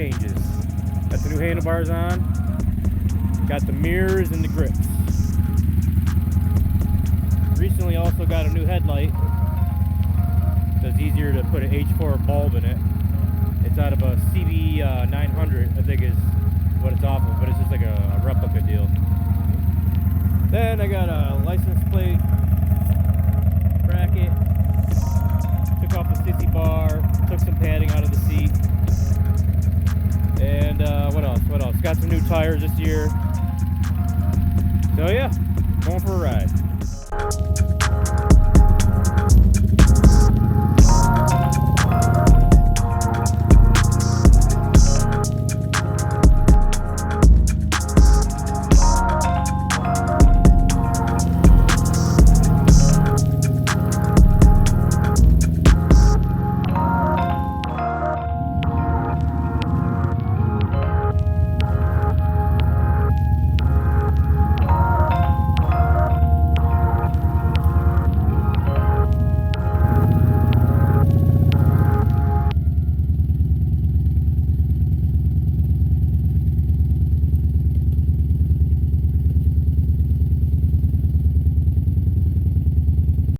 changes. Got the new handlebars on. Got the mirrors and the grips. Recently also got a new headlight. So it's easier to put an H4 bulb in it. It's out of a CB 900, I think is what it's off of, but it's just like a replica deal. Then I got a license plate bracket. Took off the sissy bar, took some padding out of the seat. And what else? Got some new tires this year. So yeah, going for a ride.